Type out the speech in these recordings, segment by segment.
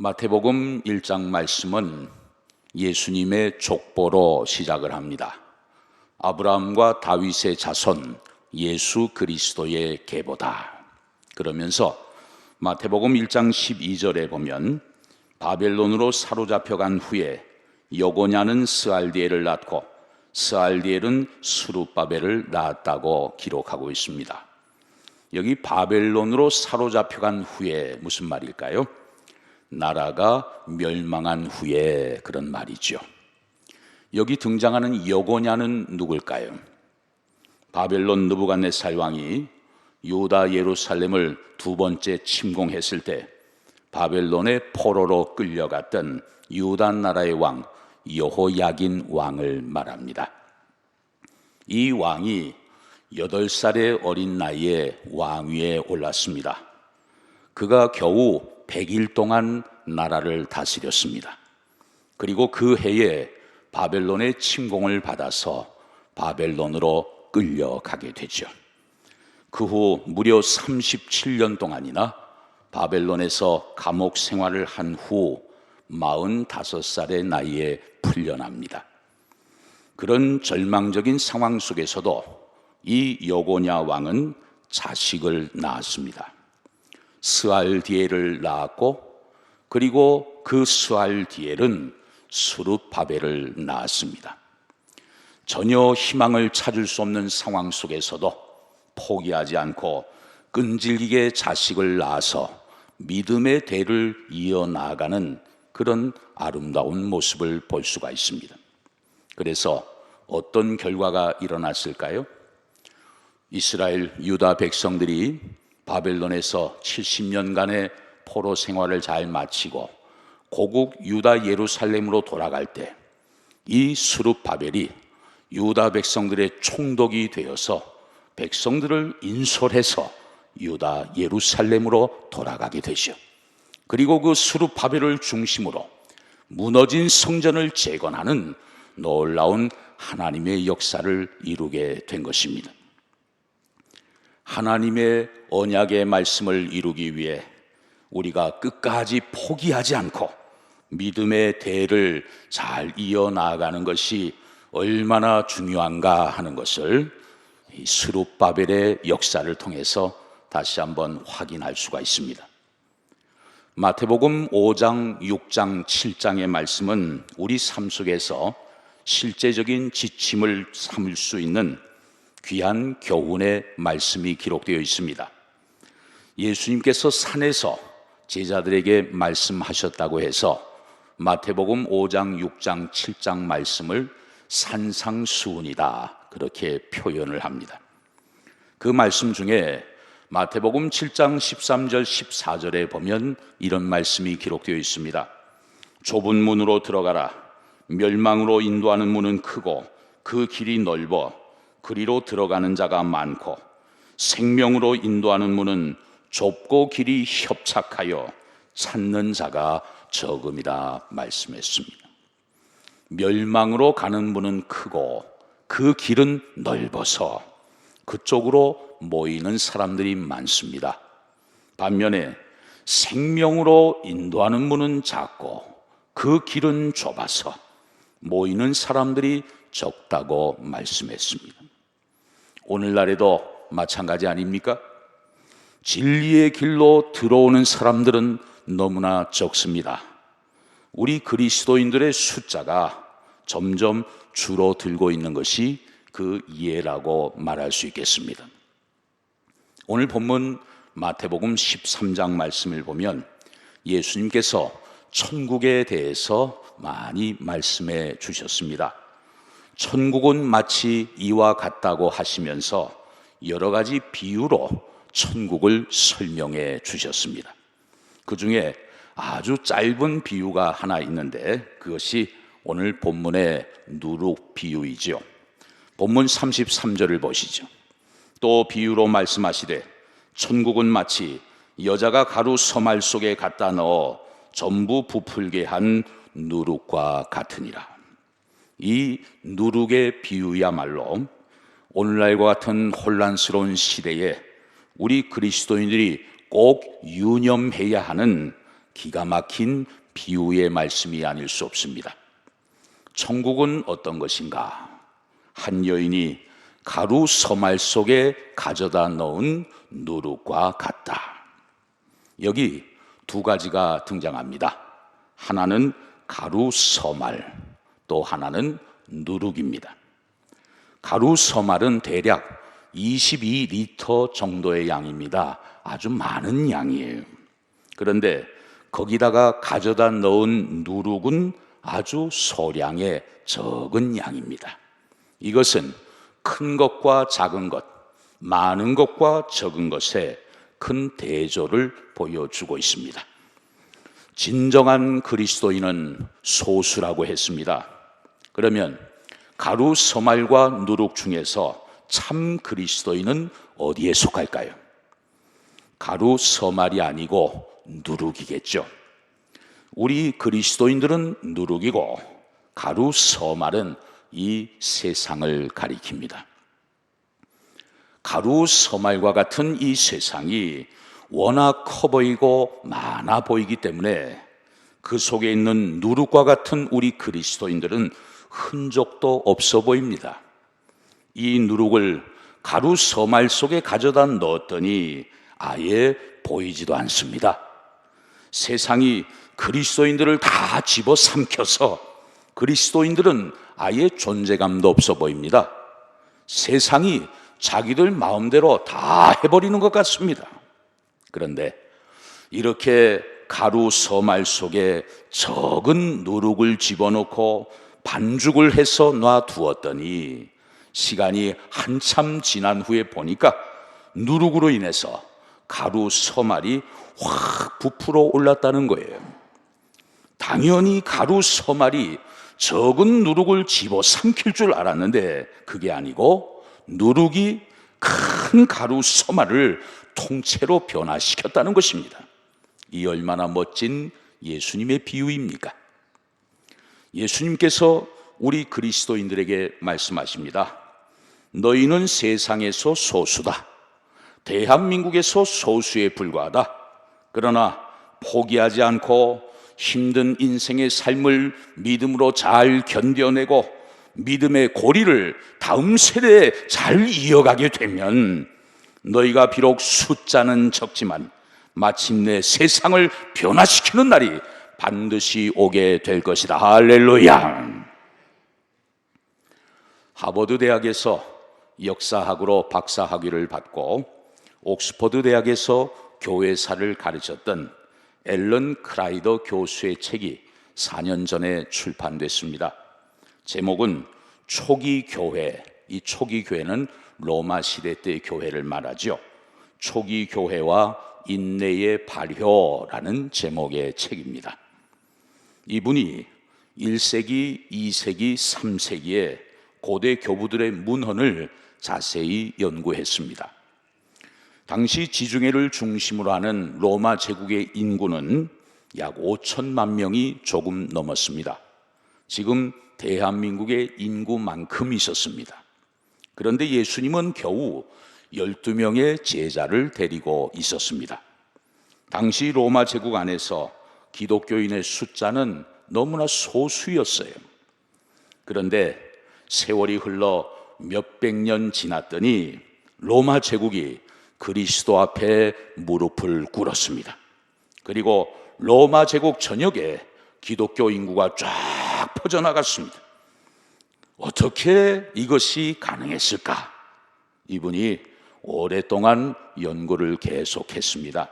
마태복음 1장 말씀은 예수님의 족보로 시작을 합니다. 아브라함과 다윗의 자손 예수 그리스도의 계보다. 그러면서 마태복음 1장 12절에 보면 바벨론으로 사로잡혀간 후에 여고냐는 스알디엘을 낳고 스알디엘은 스룹바벨을 낳았다고 기록하고 있습니다. 여기 바벨론으로 사로잡혀간 후에 무슨 말일까요? 나라가 멸망한 후에 그런 말이죠. 여기 등장하는 여고냐는 누굴까요? 바벨론 느부갓네살 왕이 유다 예루살렘을 두 번째 침공했을 때 바벨론의 포로로 끌려갔던 유다 나라의 왕 여호야긴 왕을 말합니다. 이 왕이 8살의 어린 나이에 왕위에 올랐습니다. 그가 겨우 100일 동안 나라를 다스렸습니다. 그리고 그 해에 바벨론의 침공을 받아서 바벨론으로 끌려가게 되죠. 그 후 무려 37년 동안이나 바벨론에서 감옥 생활을 한 후 45살의 나이에 풀려납니다. 그런 절망적인 상황 속에서도 이 여고냐 왕은 자식을 낳았습니다. 스알디엘을 낳았고, 그리고 그 스알디엘은 스룹바벨을 낳았습니다. 전혀 희망을 찾을 수 없는 상황 속에서도 포기하지 않고 끈질기게 자식을 낳아서 믿음의 대를 이어나가는 그런 아름다운 모습을 볼 수가 있습니다. 그래서 어떤 결과가 일어났을까요? 이스라엘 유다 백성들이 바벨론에서 70년간의 포로 생활을 잘 마치고 고국 유다 예루살렘으로 돌아갈 때 이 스룹바벨이 유다 백성들의 총독이 되어서 백성들을 인솔해서 유다 예루살렘으로 돌아가게 되죠. 그리고 그 스룹바벨을 중심으로 무너진 성전을 재건하는 놀라운 하나님의 역사를 이루게 된 것입니다. 하나님의 언약의 말씀을 이루기 위해 우리가 끝까지 포기하지 않고 믿음의 대를 잘 이어나가는 것이 얼마나 중요한가 하는 것을 이 스룹바벨의 역사를 통해서 다시 한번 확인할 수가 있습니다. 마태복음 5장, 6장, 7장의 말씀은 우리 삶 속에서 실제적인 지침을 삼을 수 있는 귀한 교훈의 말씀이 기록되어 있습니다. 예수님께서 산에서 제자들에게 말씀하셨다고 해서 마태복음 5장, 6장, 7장 말씀을 산상수훈이다 그렇게 표현을 합니다. 그 말씀 중에 마태복음 7장 13절 14절에 보면 이런 말씀이 기록되어 있습니다. 좁은 문으로 들어가라. 멸망으로 인도하는 문은 크고 그 길이 넓어 그리로 들어가는 자가 많고 생명으로 인도하는 문은 좁고 길이 협착하여 찾는 자가 적음이라 말씀했습니다. 멸망으로 가는 문은 크고 그 길은 넓어서 그쪽으로 모이는 사람들이 많습니다. 반면에 생명으로 인도하는 문은 작고 그 길은 좁아서 모이는 사람들이 적다고 말씀했습니다. 오늘날에도 마찬가지 아닙니까? 진리의 길로 들어오는 사람들은 너무나 적습니다. 우리 그리스도인들의 숫자가 점점 줄어들고 있는 것이 그 이해라고 말할 수 있겠습니다. 오늘 본문 마태복음 13장 말씀을 보면 예수님께서 천국에 대해서 많이 말씀해 주셨습니다. 천국은 마치 이와 같다고 하시면서 여러 가지 비유로 천국을 설명해 주셨습니다. 그 중에 아주 짧은 비유가 하나 있는데 그것이 오늘 본문의 누룩 비유이죠. 본문 33절을 보시죠. 또 비유로 말씀하시되 천국은 마치 여자가 가루 서말 속에 갖다 넣어 전부 부풀게 한 누룩과 같으니라. 이 누룩의 비유야말로 오늘날과 같은 혼란스러운 시대에 우리 그리스도인들이 꼭 유념해야 하는 기가 막힌 비유의 말씀이 아닐 수 없습니다. 천국은 어떤 것인가? 한 여인이 가루 서말 속에 가져다 넣은 누룩과 같다. 여기 두 가지가 등장합니다. 하나는 가루 서말, 또 하나는 누룩입니다. 가루 서말은 대략 22리터 정도의 양입니다. 아주 많은 양이에요. 그런데 거기다가 가져다 넣은 누룩은 아주 소량의 적은 양입니다. 이것은 큰 것과 작은 것, 많은 것과 적은 것에 큰 대조를 보여주고 있습니다. 진정한 그리스도인은 소수라고 했습니다. 그러면 가루 서말과 누룩 중에서 참 그리스도인은 어디에 속할까요? 가루 서말이 아니고 누룩이겠죠. 우리 그리스도인들은 누룩이고 가루 서말은 이 세상을 가리킵니다. 가루 서말과 같은 이 세상이 워낙 커 보이고 많아 보이기 때문에 그 속에 있는 누룩과 같은 우리 그리스도인들은 흔적도 없어 보입니다. 이 누룩을 가루 서말 속에 가져다 넣었더니 아예 보이지도 않습니다. 세상이 그리스도인들을 다 집어삼켜서 그리스도인들은 아예 존재감도 없어 보입니다. 세상이 자기들 마음대로 다 해버리는 것 같습니다. 그런데 이렇게 가루 서말 속에 적은 누룩을 집어넣고 반죽을 해서 놔두었더니 시간이 한참 지난 후에 보니까 누룩으로 인해서 가루 서말이 확 부풀어 올랐다는 거예요. 당연히 가루 서말이 적은 누룩을 집어삼킬 줄 알았는데 그게 아니고 누룩이 큰 가루 서말을 통째로 변화시켰다는 것입니다. 이 얼마나 멋진 예수님의 비유입니까? 예수님께서 우리 그리스도인들에게 말씀하십니다. 너희는 세상에서 소수다. 대한민국에서 소수에 불과하다. 그러나 포기하지 않고 힘든 인생의 삶을 믿음으로 잘 견뎌내고 믿음의 고리를 다음 세대에 잘 이어가게 되면 너희가 비록 숫자는 적지만 마침내 세상을 변화시키는 날이 반드시 오게 될 것이다. 할렐루야. 하버드 대학에서 역사학으로 박사학위를 받고 옥스퍼드 대학에서 교회사를 가르쳤던 앨런 크라이더 교수의 책이 4년 전에 출판됐습니다. 제목은 초기 교회. 이 초기 교회는 로마 시대 때의 교회를 말하죠. 초기 교회와 인내의 발효라는 제목의 책입니다. 이분이 1세기, 2세기, 3세기에 고대 교부들의 문헌을 자세히 연구했습니다. 당시 지중해를 중심으로 하는 로마 제국의 인구는 약 5천만 명이 조금 넘었습니다. 지금 대한민국의 인구만큼 있었습니다. 그런데 예수님은 겨우 12명의 제자를 데리고 있었습니다. 당시 로마 제국 안에서 기독교인의 숫자는 너무나 소수였어요. 그런데 세월이 흘러 몇백 년 지났더니 로마 제국이 그리스도 앞에 무릎을 꿇었습니다. 그리고 로마 제국 전역에 기독교 인구가 쫙 퍼져나갔습니다. 어떻게 이것이 가능했을까? 이분이 오랫동안 연구를 계속했습니다.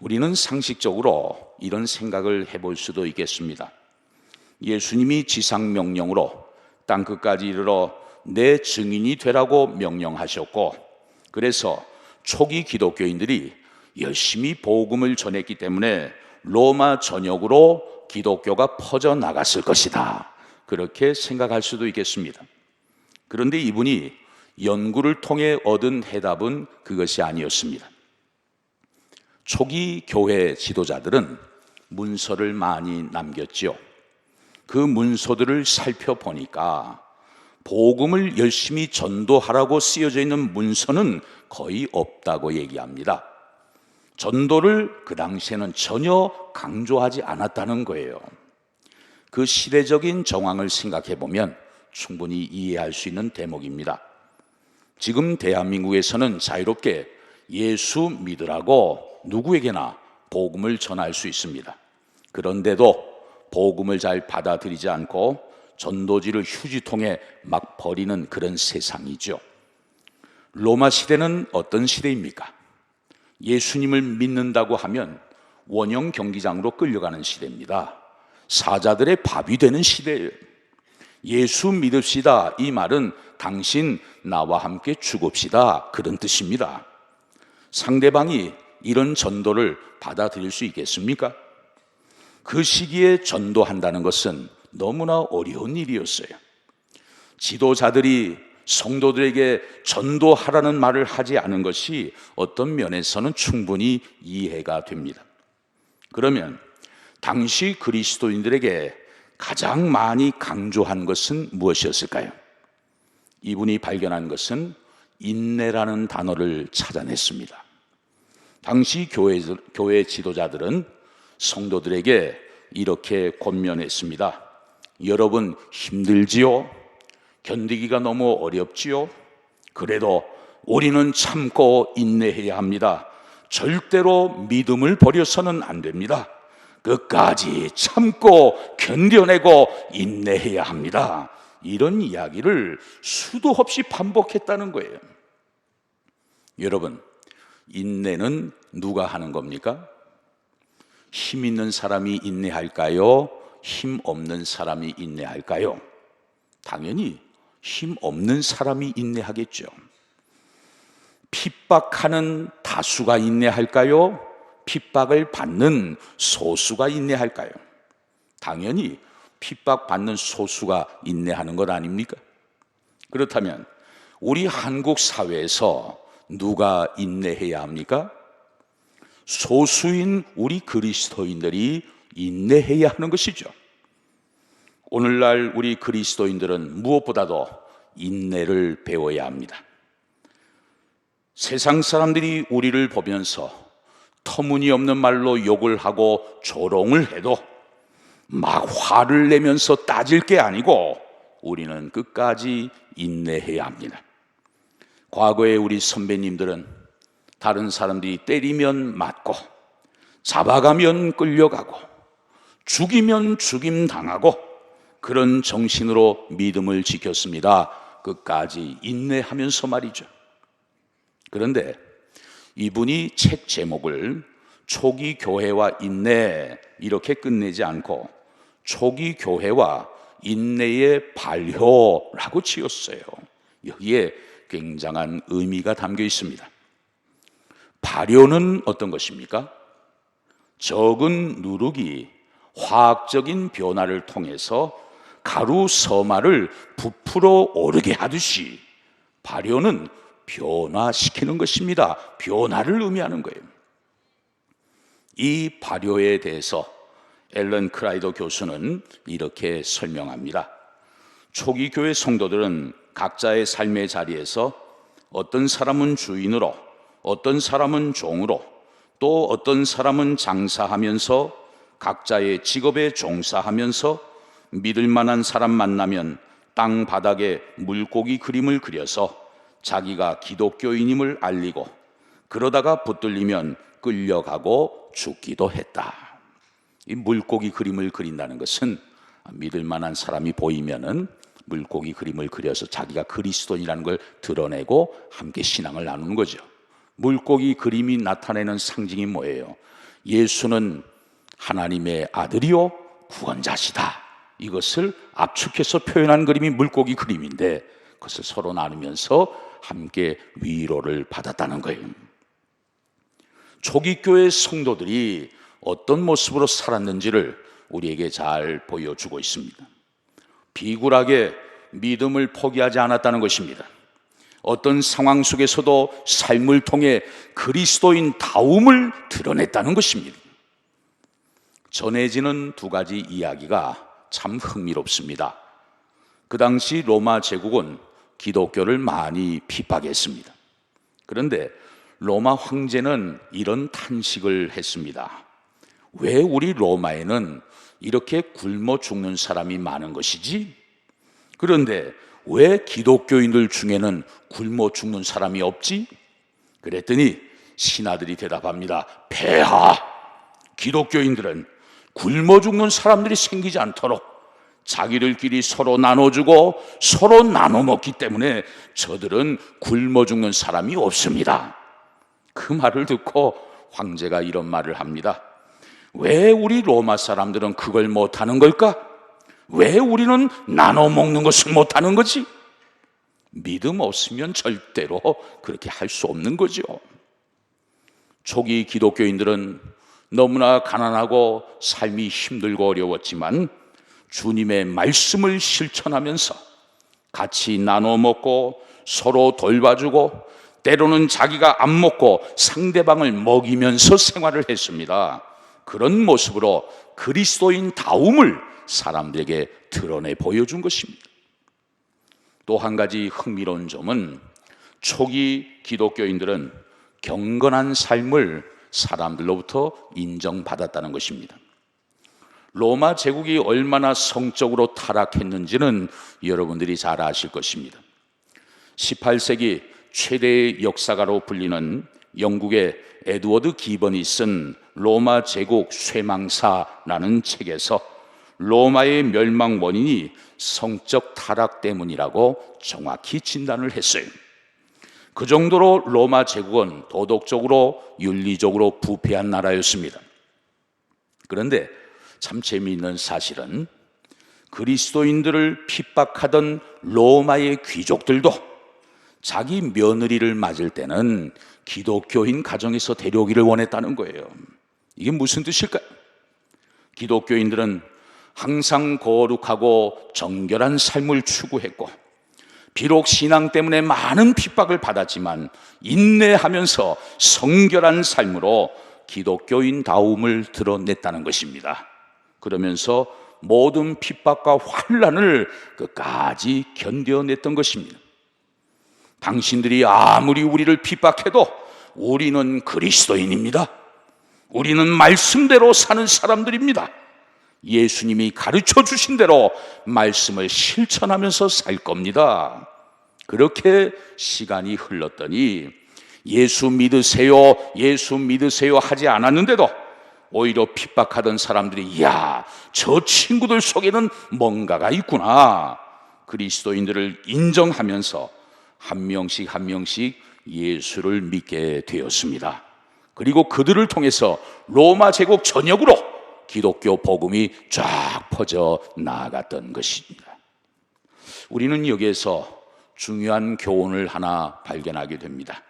우리는 상식적으로 이런 생각을 해볼 수도 있겠습니다. 예수님이 지상명령으로 땅끝까지 이르러 내 증인이 되라고 명령하셨고, 그래서 초기 기독교인들이 열심히 복음을 전했기 때문에 로마 전역으로 기독교가 퍼져나갔을 것이다. 그렇게 생각할 수도 있겠습니다. 그런데 이분이 연구를 통해 얻은 해답은 그것이 아니었습니다. 초기 교회 지도자들은 문서를 많이 남겼죠. 그 문서들을 살펴보니까 복음을 열심히 전도하라고 쓰여져 있는 문서는 거의 없다고 얘기합니다. 전도를 그 당시에는 전혀 강조하지 않았다는 거예요. 그 시대적인 정황을 생각해 보면 충분히 이해할 수 있는 대목입니다. 지금 대한민국에서는 자유롭게 예수 믿으라고 누구에게나 복음을 전할 수 있습니다. 그런데도 복음을 잘 받아들이지 않고 전도지를 휴지통에 막 버리는 그런 세상이죠. 로마 시대는 어떤 시대입니까? 예수님을 믿는다고 하면 원형 경기장으로 끌려가는 시대입니다. 사자들의 밥이 되는 시대예요. 예수 믿읍시다, 이 말은 당신 나와 함께 죽읍시다, 그런 뜻입니다. 상대방이 이런 전도를 받아들일 수 있겠습니까? 그 시기에 전도한다는 것은 너무나 어려운 일이었어요. 지도자들이 성도들에게 전도하라는 말을 하지 않은 것이 어떤 면에서는 충분히 이해가 됩니다. 그러면 당시 그리스도인들에게 가장 많이 강조한 것은 무엇이었을까요? 이분이 발견한 것은 인내라는 단어를 찾아냈습니다. 당시 교회 지도자들은 성도들에게 이렇게 권면했습니다. 여러분 힘들지요? 견디기가 너무 어렵지요? 그래도 우리는 참고 인내해야 합니다. 절대로 믿음을 버려서는 안 됩니다. 끝까지 참고 견뎌내고 인내해야 합니다. 이런 이야기를 수도 없이 반복했다는 거예요. 여러분, 인내는 누가 하는 겁니까? 힘 있는 사람이 인내할까요? 힘 없는 사람이 인내할까요? 당연히 힘 없는 사람이 인내하겠죠. 핍박하는 다수가 인내할까요? 핍박을 받는 소수가 인내할까요? 당연히 핍박받는 소수가 인내하는 것 아닙니까? 그렇다면 우리 한국 사회에서 누가 인내해야 합니까? 소수인 우리 그리스도인들이 인내해야 하는 것이죠. 오늘날 우리 그리스도인들은 무엇보다도 인내를 배워야 합니다. 세상 사람들이 우리를 보면서 터무니없는 말로 욕을 하고 조롱을 해도 막 화를 내면서 따질 게 아니고 우리는 끝까지 인내해야 합니다. 과거에 우리 선배님들은 다른 사람들이 때리면 맞고 잡아가면 끌려가고 죽이면 죽임당하고 그런 정신으로 믿음을 지켰습니다. 끝까지 인내하면서 말이죠. 그런데 이분이 책 제목을 초기 교회와 인내 이렇게 끝내지 않고 초기 교회와 인내의 발효라고 지었어요. 여기에 굉장한 의미가 담겨 있습니다. 발효는 어떤 것입니까? 적은 누룩이 화학적인 변화를 통해서 가루 서말을 부풀어 오르게 하듯이 발효는 변화시키는 것입니다. 변화를 의미하는 거예요. 이 발효에 대해서 앨런 크라이더 교수는 이렇게 설명합니다. 초기 교회 성도들은 각자의 삶의 자리에서 어떤 사람은 주인으로, 어떤 사람은 종으로, 또 어떤 사람은 장사하면서 각자의 직업에 종사하면서 믿을 만한 사람 만나면 땅 바닥에 물고기 그림을 그려서 자기가 기독교인임을 알리고 그러다가 붙들리면 끌려가고 죽기도 했다. 이 물고기 그림을 그린다는 것은 믿을 만한 사람이 보이면은 물고기 그림을 그려서 자기가 그리스도인이라는 걸 드러내고 함께 신앙을 나누는 거죠. 물고기 그림이 나타내는 상징이 뭐예요? 예수는 하나님의 아들이요 구원자시다. 이것을 압축해서 표현한 그림이 물고기 그림인데 그것을 서로 나누면서 함께 위로를 받았다는 거예요. 초기 교회 성도들이 어떤 모습으로 살았는지를 우리에게 잘 보여주고 있습니다. 비굴하게 믿음을 포기하지 않았다는 것입니다. 어떤 상황 속에서도 삶을 통해 그리스도인다움을 드러냈다는 것입니다. 전해지는 두 가지 이야기가 참 흥미롭습니다. 그 당시 로마 제국은 기독교를 많이 핍박했습니다. 그런데 로마 황제는 이런 탄식을 했습니다. 왜 우리 로마에는 이렇게 굶어 죽는 사람이 많은 것이지? 그런데 왜 기독교인들 중에는 굶어 죽는 사람이 없지? 그랬더니 신하들이 대답합니다. 폐하, 기독교인들은 굶어 죽는 사람들이 생기지 않도록 자기들끼리 서로 나눠주고 서로 나눠 먹기 때문에 저들은 굶어 죽는 사람이 없습니다. 그 말을 듣고 황제가 이런 말을 합니다. 왜 우리 로마 사람들은 그걸 못하는 걸까? 왜 우리는 나눠 먹는 것을 못하는 거지? 믿음 없으면 절대로 그렇게 할 수 없는 거죠. 초기 기독교인들은 너무나 가난하고 삶이 힘들고 어려웠지만 주님의 말씀을 실천하면서 같이 나눠 먹고 서로 돌봐주고 때로는 자기가 안 먹고 상대방을 먹이면서 생활을 했습니다. 그런 모습으로 그리스도인다움을 사람들에게 드러내 보여준 것입니다. 또 한 가지 흥미로운 점은 초기 기독교인들은 경건한 삶을 사람들로부터 인정받았다는 것입니다. 로마 제국이 얼마나 성적으로 타락했는지는 여러분들이 잘 아실 것입니다. 18세기 최대의 역사가로 불리는 영국의 에드워드 기번이 쓴 로마 제국 쇠망사라는 책에서 로마의 멸망 원인이 성적 타락 때문이라고 정확히 진단을 했어요. 그 정도로 로마 제국은 도덕적으로 윤리적으로 부패한 나라였습니다. 그런데 참 재미있는 사실은 그리스도인들을 핍박하던 로마의 귀족들도 자기 며느리를 맞을 때는 기독교인 가정에서 데려오기를 원했다는 거예요. 이게 무슨 뜻일까요? 기독교인들은 항상 거룩하고 정결한 삶을 추구했고 비록 신앙 때문에 많은 핍박을 받았지만 인내하면서 성결한 삶으로 기독교인다움을 드러냈다는 것입니다. 그러면서 모든 핍박과 환난을 끝까지 견뎌냈던 것입니다. 당신들이 아무리 우리를 핍박해도 우리는 그리스도인입니다. 우리는 말씀대로 사는 사람들입니다. 예수님이 가르쳐 주신 대로 말씀을 실천하면서 살 겁니다. 그렇게 시간이 흘렀더니 예수 믿으세요, 예수 믿으세요 하지 않았는데도 오히려 핍박하던 사람들이 이야, 저 친구들 속에는 뭔가가 있구나. 그리스도인들을 인정하면서 한 명씩 한 명씩 예수를 믿게 되었습니다. 그리고 그들을 통해서 로마 제국 전역으로 기독교 복음이 쫙 퍼져 나아갔던 것입니다. 우리는 여기에서 중요한 교훈을 하나 발견하게 됩니다.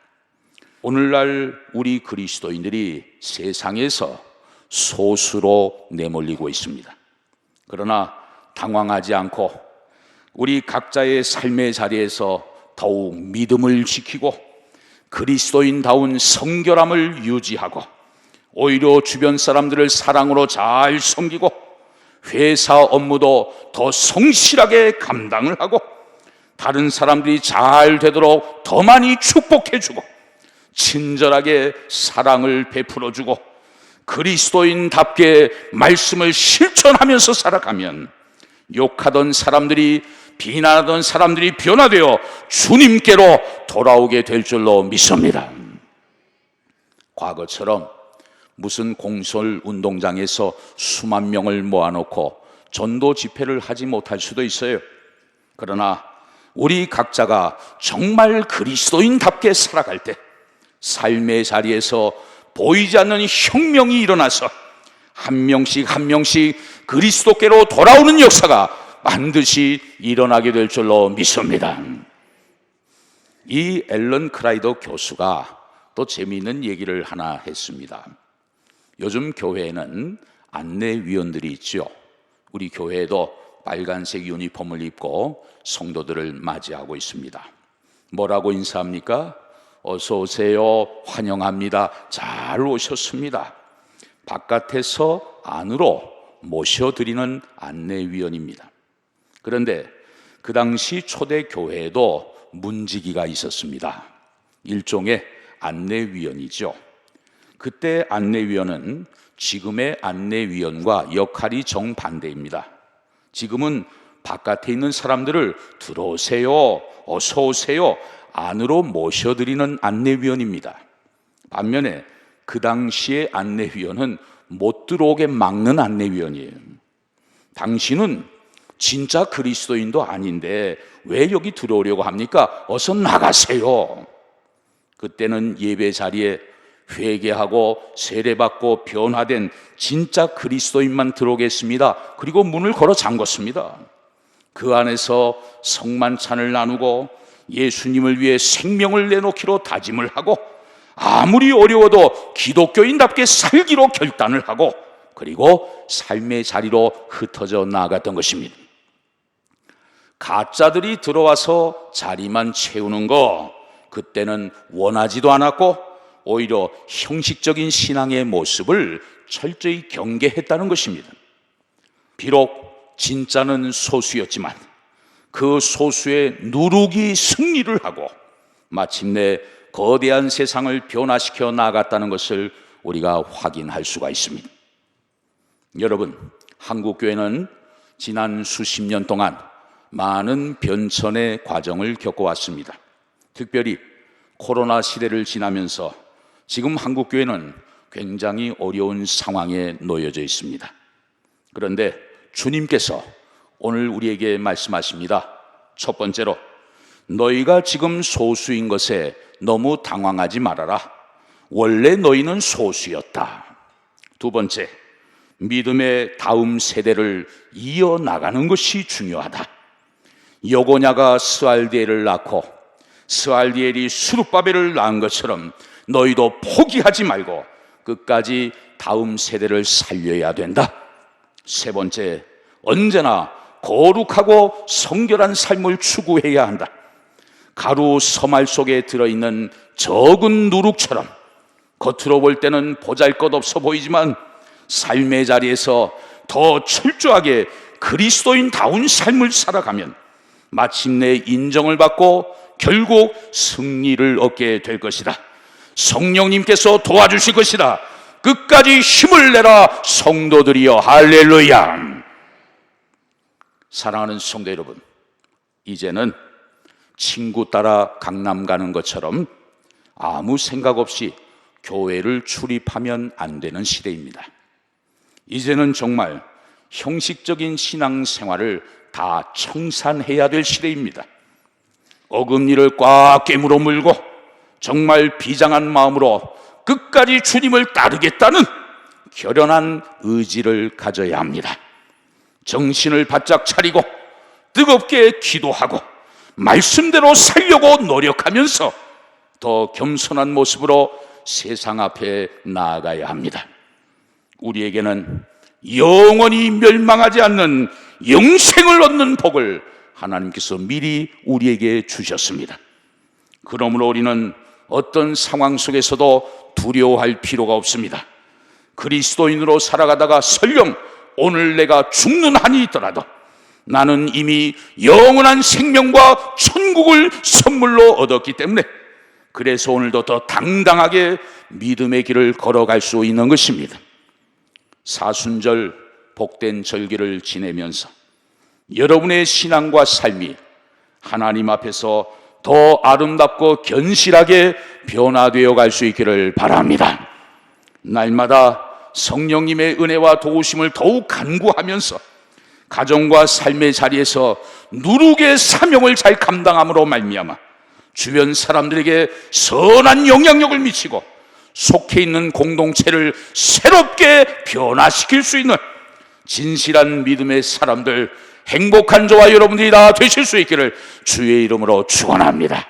오늘날 우리 그리스도인들이 세상에서 소수로 내몰리고 있습니다. 그러나 당황하지 않고 우리 각자의 삶의 자리에서 더욱 믿음을 지키고 그리스도인다운 성결함을 유지하고 오히려 주변 사람들을 사랑으로 잘 섬기고 회사 업무도 더 성실하게 감당을 하고 다른 사람들이 잘 되도록 더 많이 축복해주고 친절하게 사랑을 베풀어주고 그리스도인답게 말씀을 실천하면서 살아가면 욕하던 사람들이 비난하던 사람들이 변화되어 주님께로 돌아오게 될 줄로 믿습니다. 과거처럼 무슨 공설 운동장에서 수만 명을 모아놓고 전도 집회를 하지 못할 수도 있어요. 그러나 우리 각자가 정말 그리스도인답게 살아갈 때 삶의 자리에서 보이지 않는 혁명이 일어나서 한 명씩 한 명씩 그리스도께로 돌아오는 역사가 반드시 일어나게 될 줄로 믿습니다. 이 앨런 크라이더 교수가 또 재미있는 얘기를 하나 했습니다. 요즘 교회에는 안내위원들이 있죠. 우리 교회에도 빨간색 유니폼을 입고 성도들을 맞이하고 있습니다. 뭐라고 인사합니까? 어서 오세요. 환영합니다. 잘 오셨습니다. 바깥에서 안으로 모셔드리는 안내위원입니다. 그런데 그 당시 초대 교회에도 문지기가 있었습니다. 일종의 안내위원이죠. 그때 안내위원은 지금의 안내위원과 역할이 정반대입니다. 지금은 바깥에 있는 사람들을 들어오세요, 어서 오세요, 안으로 모셔드리는 안내위원입니다. 반면에 그 당시의 안내위원은 못 들어오게 막는 안내위원이에요. 당신은 진짜 그리스도인도 아닌데 왜 여기 들어오려고 합니까? 어서 나가세요. 그때는 예배 자리에 회개하고 세례받고 변화된 진짜 그리스도인만 들어오겠습니다. 그리고 문을 걸어 잠궜습니다. 그 안에서 성만찬을 나누고 예수님을 위해 생명을 내놓기로 다짐을 하고 아무리 어려워도 기독교인답게 살기로 결단을 하고 그리고 삶의 자리로 흩어져 나아갔던 것입니다. 가짜들이 들어와서 자리만 채우는 거 그때는 원하지도 않았고 오히려 형식적인 신앙의 모습을 철저히 경계했다는 것입니다. 비록 진짜는 소수였지만 그 소수의 누룩이 승리를 하고 마침내 거대한 세상을 변화시켜 나갔다는 것을 우리가 확인할 수가 있습니다. 여러분, 한국교회는 지난 수십 년 동안 많은 변천의 과정을 겪어왔습니다. 특별히 코로나 시대를 지나면서 지금 한국교회는 굉장히 어려운 상황에 놓여져 있습니다. 그런데 주님께서 오늘 우리에게 말씀하십니다. 첫 번째로, 너희가 지금 소수인 것에 너무 당황하지 말아라. 원래 너희는 소수였다. 두 번째, 믿음의 다음 세대를 이어나가는 것이 중요하다. 여고냐가 스알디엘을 낳고 스알디엘이 스룹바벨을 낳은 것처럼 너희도 포기하지 말고 끝까지 다음 세대를 살려야 된다. 세 번째, 언제나 거룩하고 성결한 삶을 추구해야 한다. 가루 서말 속에 들어있는 적은 누룩처럼 겉으로 볼 때는 보잘것없어 보이지만 삶의 자리에서 더 철저하게 그리스도인다운 삶을 살아가면 마침내 인정을 받고 결국 승리를 얻게 될 것이다. 성령님께서 도와주실 것이다. 끝까지 힘을 내라 성도들이여. 할렐루야. 사랑하는 성도 여러분, 이제는 친구 따라 강남 가는 것처럼 아무 생각 없이 교회를 출입하면 안 되는 시대입니다. 이제는 정말 형식적인 신앙생활을 다 청산해야 될 시대입니다. 어금니를 꽉 깨물어 물고 정말 비장한 마음으로 끝까지 주님을 따르겠다는 결연한 의지를 가져야 합니다. 정신을 바짝 차리고 뜨겁게 기도하고 말씀대로 살려고 노력하면서 더 겸손한 모습으로 세상 앞에 나아가야 합니다. 우리에게는 영원히 멸망하지 않는 영생을 얻는 복을 하나님께서 미리 우리에게 주셨습니다. 그러므로 우리는 어떤 상황 속에서도 두려워할 필요가 없습니다. 그리스도인으로 살아가다가 설령 오늘 내가 죽는 한이 있더라도 나는 이미 영원한 생명과 천국을 선물로 얻었기 때문에 그래서 오늘도 더 당당하게 믿음의 길을 걸어갈 수 있는 것입니다. 사순절 복된 절기를 지내면서 여러분의 신앙과 삶이 하나님 앞에서 더 아름답고 견실하게 변화되어 갈 수 있기를 바랍니다. 날마다 성령님의 은혜와 도우심을 더욱 간구하면서 가정과 삶의 자리에서 누룩의 사명을 잘 감당함으로 말미암아 주변 사람들에게 선한 영향력을 미치고 속해 있는 공동체를 새롭게 변화시킬 수 있는 진실한 믿음의 사람들, 행복한 저와 여러분들이 다 되실 수 있기를 주의 이름으로 축원합니다.